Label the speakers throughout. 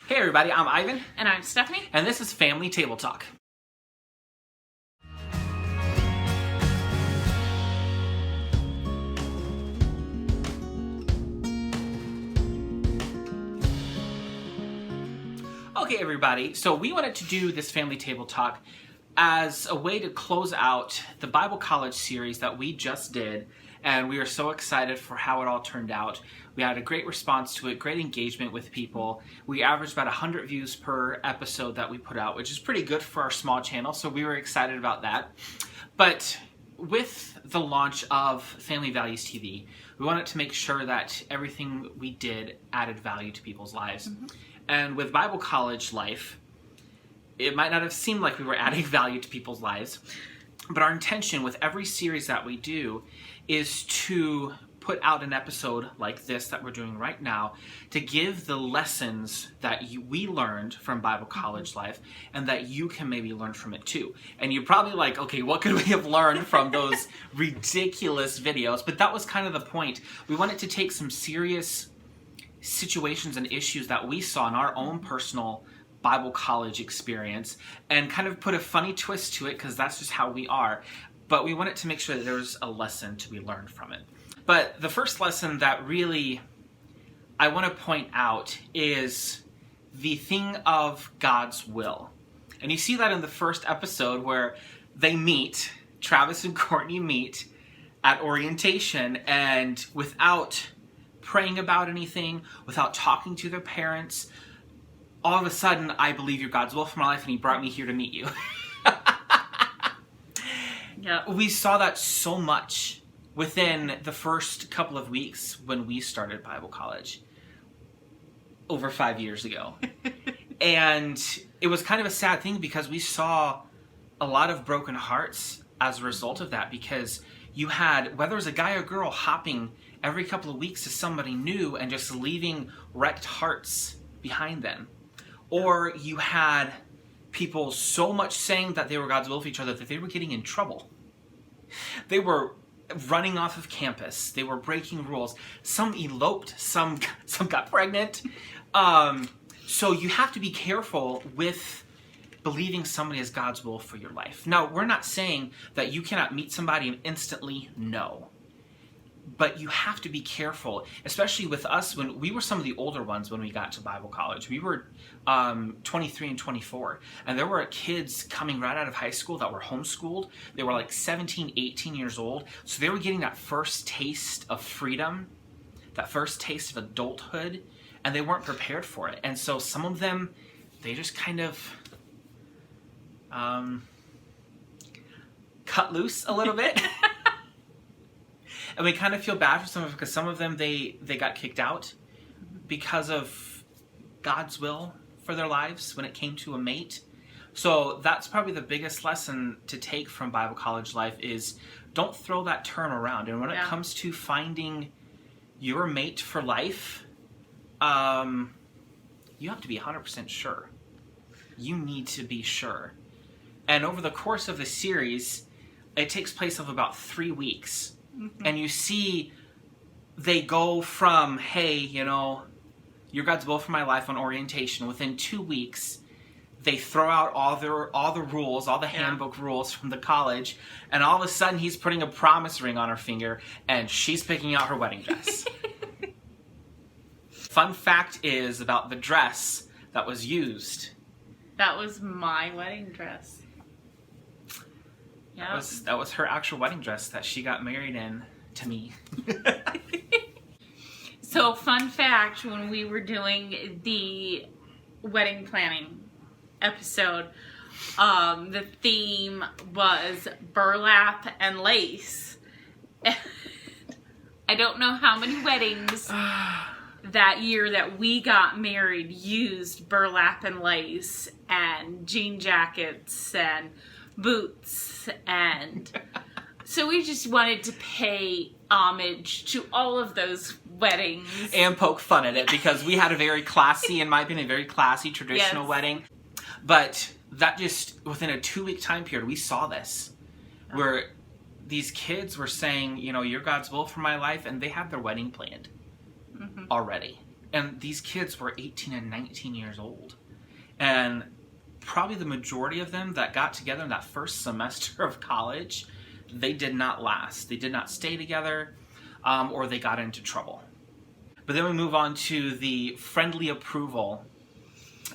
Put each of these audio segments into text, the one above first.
Speaker 1: Hey everybody, I'm Ivan.
Speaker 2: And I'm Stephanie.
Speaker 1: And this is Family Table Talk. Okay everybody, so we wanted to do this Family Table Talk as a way to close out the Bible College series that we just did, and we are so excited for how it all turned out. We had a great response to it, great engagement with people. We averaged about 100 views per episode that we put out, which is pretty good for our small channel, so we were excited about that. But with the launch of Family Values TV, we wanted to make sure that everything we did added value to people's lives. Mm-hmm. And with Bible College Life, it might not have seemed like we were adding value to people's lives, but our intention with every series that we do is to put out an episode like this that we're doing right now to give the lessons that we learned from Bible College Life and that you can maybe learn from it too. And you're probably like, okay, what could we have learned from those ridiculous videos? But that was kind of the point. We wanted to take some serious situations and issues that we saw in our own personal Bible college experience and kind of put a funny twist to it because that's just how we are. But we wanted to make sure that there was a lesson to be learned from it. But the first lesson that really I want to point out is the thing of God's will. And you see that in the first episode where they meet, Travis and Courtney meet at orientation, and without praying about anything, without talking to their parents, all of a sudden, I believe you're God's will for my life, and he brought me here to meet you.
Speaker 2: Yeah.
Speaker 1: We saw that so much within the first couple of weeks when we started Bible College over 5 years ago. And it was kind of a sad thing because we saw a lot of broken hearts as a result of that, because you had, whether it was a guy or girl, hopping every couple of weeks to somebody new and just leaving wrecked hearts behind them. Or you had people so much saying that they were God's will for each other that they were getting in trouble. They were running off of campus. They were breaking rules. Some eloped. Some got pregnant. So you have to be careful with believing somebody is God's will for your life. Now, we're not saying that you cannot meet somebody and instantly know. But you have to be careful, especially with us when we were some of the older ones when we got to Bible college. We were 23 and 24, and there were kids coming right out of high school that were homeschooled. They were like 17, 18 years old, so they were getting that first taste of freedom, that first taste of adulthood, and they weren't prepared for it. And so some of them, they just kind of cut loose a little bit. And we kind of feel bad for some of them because some of them, they got kicked out because of God's will for their lives when it came to a mate. So that's probably the biggest lesson to take from Bible College Life is don't throw that term around. And when it comes to finding your mate for life, you have to be 100% sure. You need to be sure. And over the course of the series, it takes place of about 3 weeks. Mm-hmm. And you see they go from, hey, you're God's will for my life on orientation. Within 2 weeks, they throw out all the rules, all the handbook rules from the college, and all of a sudden he's putting a promise ring on her finger, and she's picking out her wedding dress. Fun fact is about the dress that was used.
Speaker 2: That was my wedding dress.
Speaker 1: Yeah. That was her actual wedding dress that she got married in to me.
Speaker 2: So, fun fact, when we were doing the wedding planning episode, the theme was burlap and lace. And I don't know how many weddings that year that we got married used burlap and lace and jean jackets and boots, and so we just wanted to pay homage to all of those weddings
Speaker 1: and poke fun at it because we had a very classy, in my opinion, a very classy traditional wedding. But that just within a 2-week time period, we saw this where these kids were saying, you're God's will for my life, and they had their wedding planned already. And these kids were 18 and 19 years old. And probably the majority of them that got together in that first semester of college, they did not last. They did not stay together, or they got into trouble. But then we move on to the friendly approval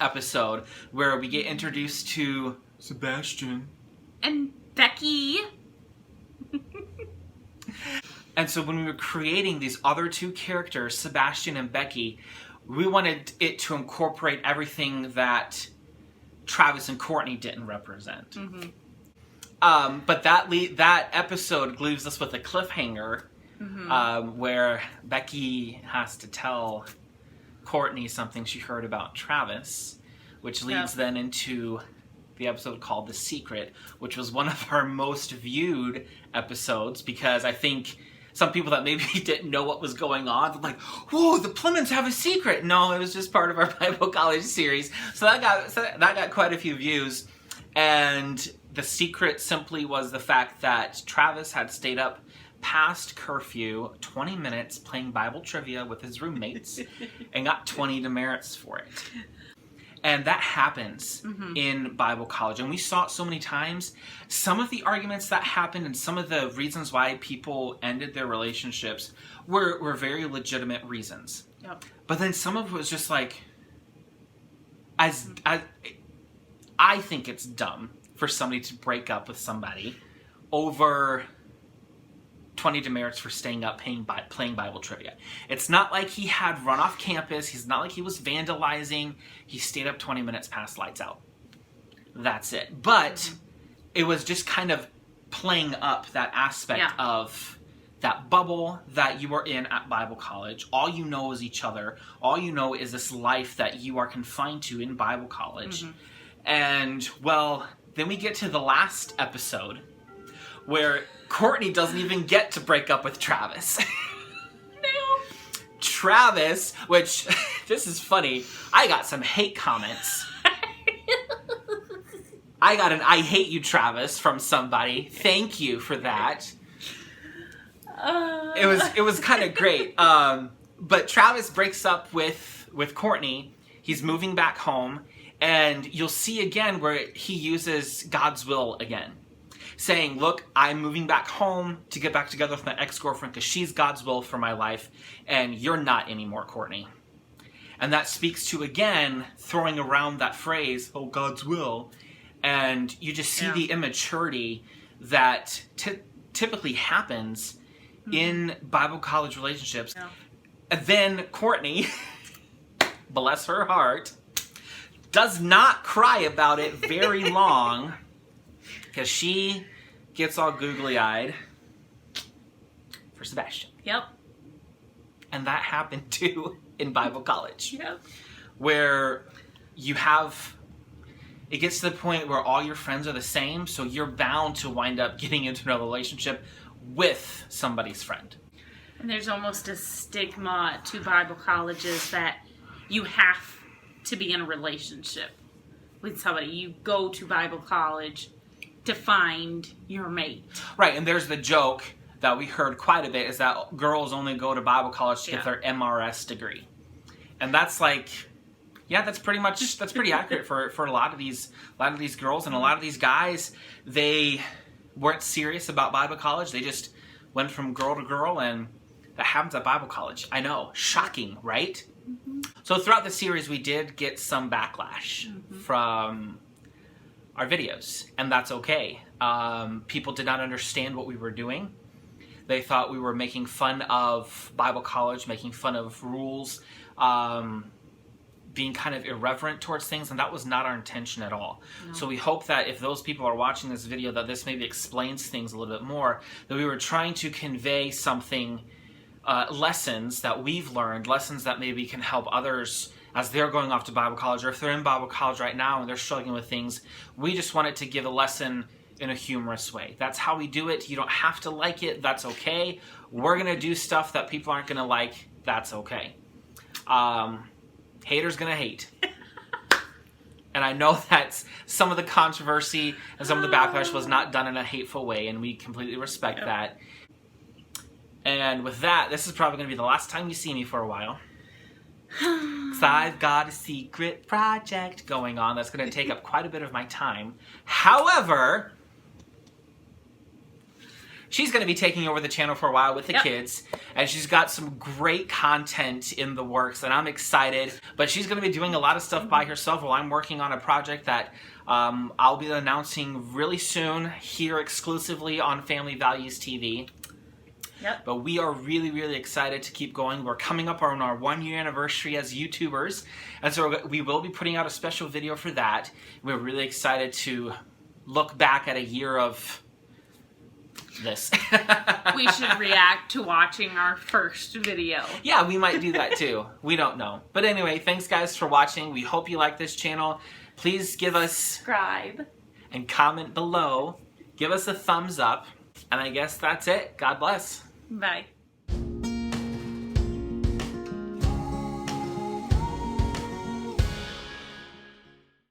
Speaker 1: episode where we get introduced to Sebastian
Speaker 2: and Becky.
Speaker 1: And so when we were creating these other two characters, Sebastian and Becky, we wanted it to incorporate everything that Travis and Courtney didn't represent.
Speaker 2: Mm-hmm.
Speaker 1: But that episode leaves us with a cliffhanger, where Becky has to tell Courtney something she heard about Travis, which leads then into the episode called The Secret, which was one of our most viewed episodes, because I think some people that maybe didn't know what was going on, they're like, whoa, the Plemons have a secret. No, it was just part of our Bible College series. So that got quite a few views. And the secret simply was the fact that Travis had stayed up past curfew 20 minutes playing Bible trivia with his roommates and got 20 demerits for it. And that happens in Bible college. And we saw it so many times. Some of the arguments that happened and some of the reasons why people ended their relationships were very legitimate reasons.
Speaker 2: Yep.
Speaker 1: But then some of it was just like, I think it's dumb for somebody to break up with somebody over 20 demerits for staying up playing Bible trivia. It's not like he had run off campus. He's not like he was vandalizing. He stayed up 20 minutes past lights out. That's it. But it was just kind of playing up that aspect of that bubble that you are in at Bible college. All you know is each other. All you know is this life that you are confined to in Bible college. And, well, then we get to the last episode where Courtney doesn't even get to break up with Travis.
Speaker 2: No.
Speaker 1: Travis, which, this is funny, I got some hate comments. I got an I hate you, Travis, from somebody. Thank you for that. It was kind of great. But Travis breaks up with Courtney. He's moving back home. And you'll see again where he uses God's will again. Saying, look, I'm moving back home to get back together with my ex-girlfriend because she's God's will for my life, and you're not anymore, Courtney. And that speaks to, again, throwing around that phrase, oh, God's will. And you just see the immaturity that typically happens in Bible college relationships. Yeah. And then Courtney, bless her heart, does not cry about it very long. Because she gets all googly-eyed for Sebastian.
Speaker 2: Yep.
Speaker 1: And that happened too in Bible college.
Speaker 2: Yep.
Speaker 1: Where you have, it gets to the point where all your friends are the same, so you're bound to wind up getting into another relationship with somebody's friend.
Speaker 2: And there's almost a stigma to Bible colleges that you have to be in a relationship with somebody. You go to Bible college to find your mate. Right,
Speaker 1: and there's the joke that we heard quite a bit is that girls only go to Bible college to get their MRS degree. And that's like, that's pretty accurate for a lot of these girls and a lot of these guys. They weren't serious about Bible college. They just went from girl to girl, and that happens at Bible college. I know, shocking, right? So throughout the series, we did get some backlash from our videos, and that's okay. People did not understand what we were doing. They thought we were making fun of Bible college, making fun of rules, being kind of irreverent towards things, and that was not our intention at all. No. So we hope that if those people are watching this video, that this maybe explains things a little bit more, that we were trying to convey something, lessons that we've learned, lessons that maybe can help others as they're going off to Bible college, or if they're in Bible college right now and they're struggling with things. We just wanted to give a lesson in a humorous way. That's how we do it. You don't have to like it. That's okay. We're going to do stuff that people aren't going to like. That's okay. Haters going to hate. And I know that some of the controversy and some of the backlash was not done in a hateful way, and we completely respect that. And with that, this is probably going to be the last time you see me for a while. 'Cause I've got a secret project going on that's going to take up quite a bit of my time. However, she's going to be taking over the channel for a while with the kids, and she's got some great content in the works, and I'm excited. But she's going to be doing a lot of stuff by herself while I'm working on a project that I'll be announcing really soon here exclusively on Family Values TV.
Speaker 2: Yep.
Speaker 1: But we are really, really excited to keep going. We're coming up on our 1-year anniversary as YouTubers, and so we will be putting out a special video for that. We're really excited to look back at a year of this.
Speaker 2: We should react to watching our first video.
Speaker 1: Yeah, we might do that too. We don't know. But anyway, thanks guys for watching. We hope you like this channel. Please give us
Speaker 2: Subscribe
Speaker 1: and comment below. Give us a thumbs up. And I guess that's it. God bless.
Speaker 2: Bye.